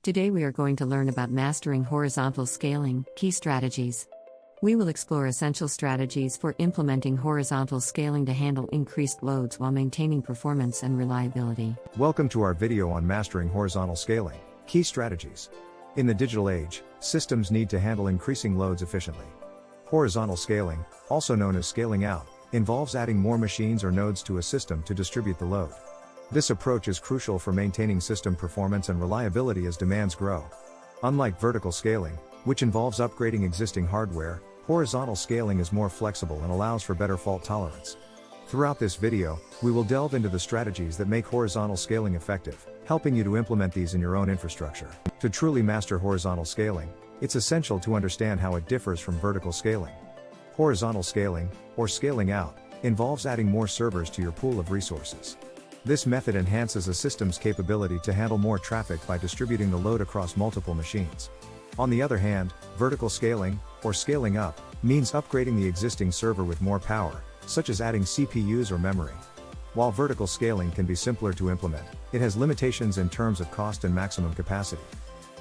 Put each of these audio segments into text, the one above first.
Today we are going to learn about mastering horizontal scaling, key strategies. We will explore essential strategies for implementing horizontal scaling to handle increased loads while maintaining performance and reliability. Welcome to our video on mastering horizontal scaling, key strategies. In the digital age, systems need to handle increasing loads efficiently. Horizontal scaling, also known as scaling out, involves adding more machines or nodes to a system to distribute the load. This approach is crucial for maintaining system performance and reliability as demands grow. Unlike vertical scaling, which involves upgrading existing hardware, horizontal scaling is more flexible and allows for better fault tolerance. Throughout this video, we will delve into the strategies that make horizontal scaling effective, helping you to implement these in your own infrastructure. To truly master horizontal scaling, it's essential to understand how it differs from vertical scaling. Horizontal scaling, or scaling out, involves adding more servers to your pool of resources. This method enhances a system's capability to handle more traffic by distributing the load across multiple machines. On the other hand, vertical scaling, or scaling up, means upgrading the existing server with more power, such as adding CPUs or memory. While vertical scaling can be simpler to implement, it has limitations in terms of cost and maximum capacity.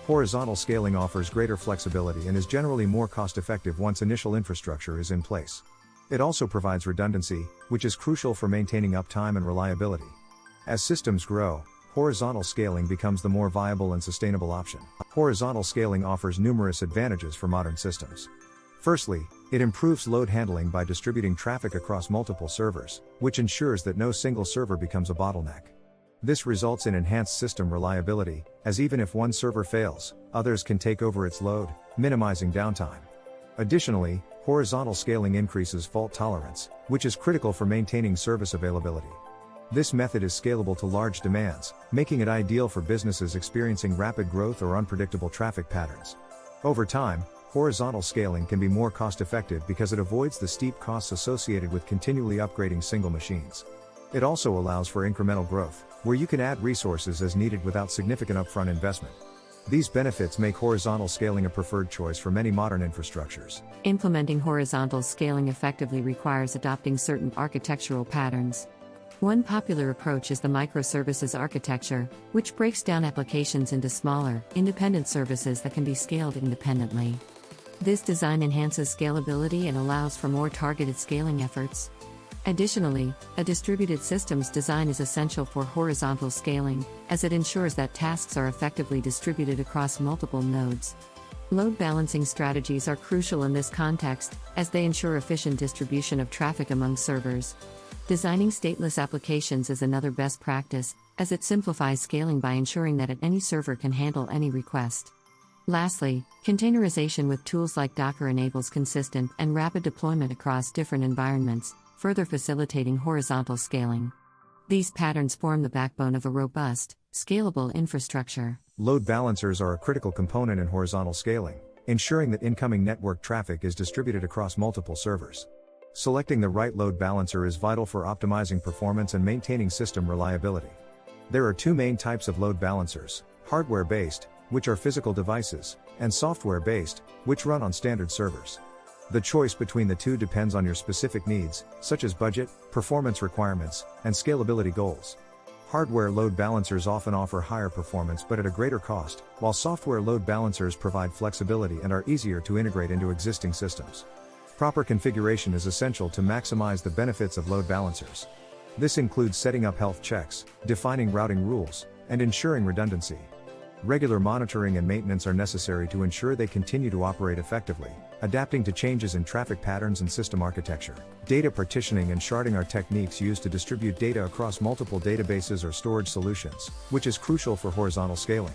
Horizontal scaling offers greater flexibility and is generally more cost-effective once initial infrastructure is in place. It also provides redundancy, which is crucial for maintaining uptime and reliability. As systems grow, horizontal scaling becomes the more viable and sustainable option. Horizontal scaling offers numerous advantages for modern systems. Firstly, it improves load handling by distributing traffic across multiple servers, which ensures that no single server becomes a bottleneck. This results in enhanced system reliability, as even if one server fails, others can take over its load, minimizing downtime. Additionally, horizontal scaling increases fault tolerance, which is critical for maintaining service availability. This method is scalable to large demands, making it ideal for businesses experiencing rapid growth or unpredictable traffic patterns. Over time, horizontal scaling can be more cost-effective because it avoids the steep costs associated with continually upgrading single machines. It also allows for incremental growth, where you can add resources as needed without significant upfront investment. These benefits make horizontal scaling a preferred choice for many modern infrastructures. Implementing horizontal scaling effectively requires adopting certain architectural patterns. One popular approach is the microservices architecture, which breaks down applications into smaller, independent services that can be scaled independently. This design enhances scalability and allows for more targeted scaling efforts. Additionally, a distributed systems design is essential for horizontal scaling, as it ensures that tasks are effectively distributed across multiple nodes. Load balancing strategies are crucial in this context, as they ensure efficient distribution of traffic among servers. Designing stateless applications is another best practice, as it simplifies scaling by ensuring that any server can handle any request. Lastly, containerization with tools like Docker enables consistent and rapid deployment across different environments, further facilitating horizontal scaling. These patterns form the backbone of a robust, scalable infrastructure. Load balancers are a critical component in horizontal scaling, ensuring that incoming network traffic is distributed across multiple servers. Selecting the right load balancer is vital for optimizing performance and maintaining system reliability. There are two main types of load balancers: hardware-based, which are physical devices, and software-based, which run on standard servers. The choice between the two depends on your specific needs, such as budget, performance requirements, and scalability goals. Hardware load balancers often offer higher performance but at a greater cost, while software load balancers provide flexibility and are easier to integrate into existing systems. Proper configuration is essential to maximize the benefits of load balancers. This includes setting up health checks, defining routing rules, and ensuring redundancy. Regular monitoring and maintenance are necessary to ensure they continue to operate effectively, adapting to changes in traffic patterns and system architecture. Data partitioning and sharding are techniques used to distribute data across multiple databases or storage solutions, which is crucial for horizontal scaling.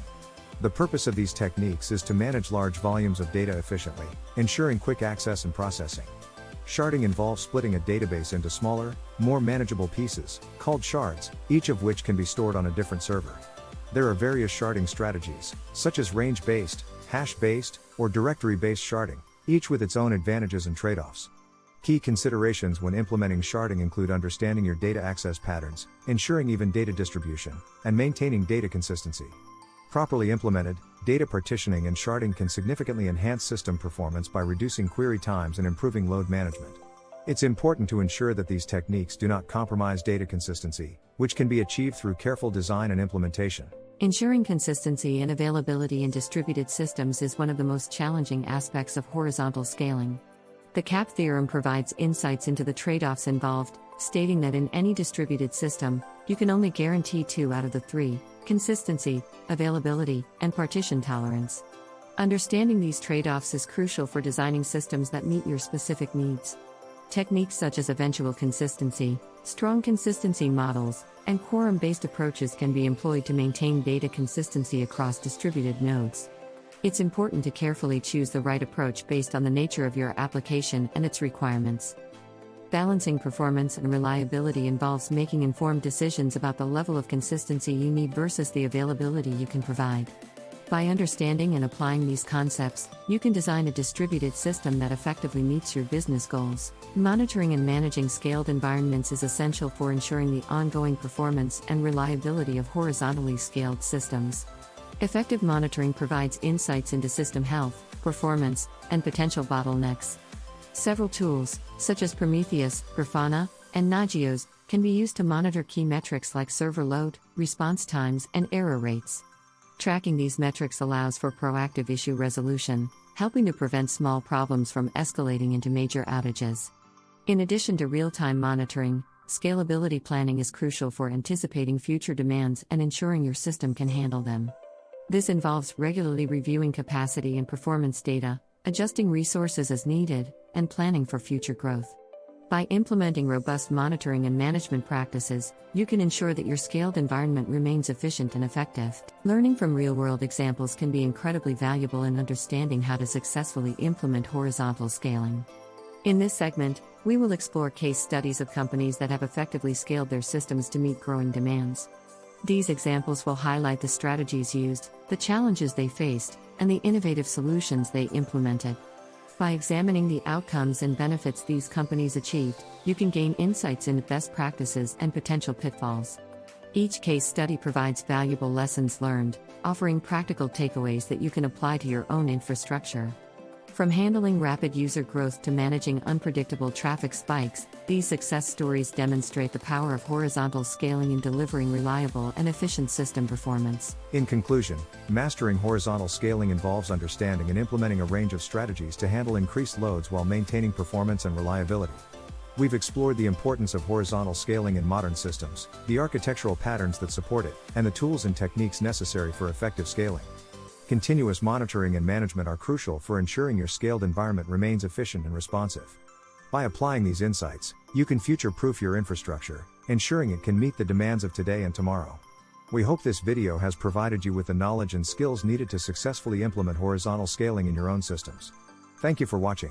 The purpose of these techniques is to manage large volumes of data efficiently, ensuring quick access and processing. Sharding involves splitting a database into smaller, more manageable pieces, called shards, each of which can be stored on a different server. There are various sharding strategies, such as range-based, hash-based, or directory-based sharding, each with its own advantages and trade-offs. Key considerations when implementing sharding include understanding your data access patterns, ensuring even data distribution, and maintaining data consistency. Properly implemented, data partitioning and sharding can significantly enhance system performance by reducing query times and improving load management. It's important to ensure that these techniques do not compromise data consistency, which can be achieved through careful design and implementation. Ensuring consistency and availability in distributed systems is one of the most challenging aspects of horizontal scaling. The CAP theorem provides insights into the trade-offs involved, stating that in any distributed system, you can only guarantee two out of the three: consistency, availability, and partition tolerance. Understanding these trade-offs is crucial for designing systems that meet your specific needs. Techniques such as eventual consistency, strong consistency models, and quorum-based approaches can be employed to maintain data consistency across distributed nodes. It's important to carefully choose the right approach based on the nature of your application and its requirements. Balancing performance and reliability involves making informed decisions about the level of consistency you need versus the availability you can provide. By understanding and applying these concepts, you can design a distributed system that effectively meets your business goals. Monitoring and managing scaled environments is essential for ensuring the ongoing performance and reliability of horizontally scaled systems. Effective monitoring provides insights into system health, performance, and potential bottlenecks. Several tools, such as Prometheus, Grafana, and Nagios, can be used to monitor key metrics like server load, response times, and error rates. Tracking these metrics allows for proactive issue resolution, helping to prevent small problems from escalating into major outages. In addition to real-time monitoring, scalability planning is crucial for anticipating future demands and ensuring your system can handle them. This involves regularly reviewing capacity and performance data, adjusting resources as needed, and planning for future growth. By implementing robust monitoring and management practices, you can ensure that your scaled environment remains efficient and effective. Learning from real-world examples can be incredibly valuable in understanding how to successfully implement horizontal scaling. In this segment, we will explore case studies of companies that have effectively scaled their systems to meet growing demands. These examples will highlight the strategies used, the challenges they faced, and the innovative solutions they implemented. By examining the outcomes and benefits these companies achieved, you can gain insights into best practices and potential pitfalls. Each case study provides valuable lessons learned, offering practical takeaways that you can apply to your own infrastructure. From handling rapid user growth to managing unpredictable traffic spikes, these success stories demonstrate the power of horizontal scaling in delivering reliable and efficient system performance. In conclusion, mastering horizontal scaling involves understanding and implementing a range of strategies to handle increased loads while maintaining performance and reliability. We've explored the importance of horizontal scaling in modern systems, the architectural patterns that support it, and the tools and techniques necessary for effective scaling. Continuous monitoring and management are crucial for ensuring your scaled environment remains efficient and responsive. By applying these insights, you can future-proof your infrastructure, ensuring it can meet the demands of today and tomorrow. We hope this video has provided you with the knowledge and skills needed to successfully implement horizontal scaling in your own systems. Thank you for watching.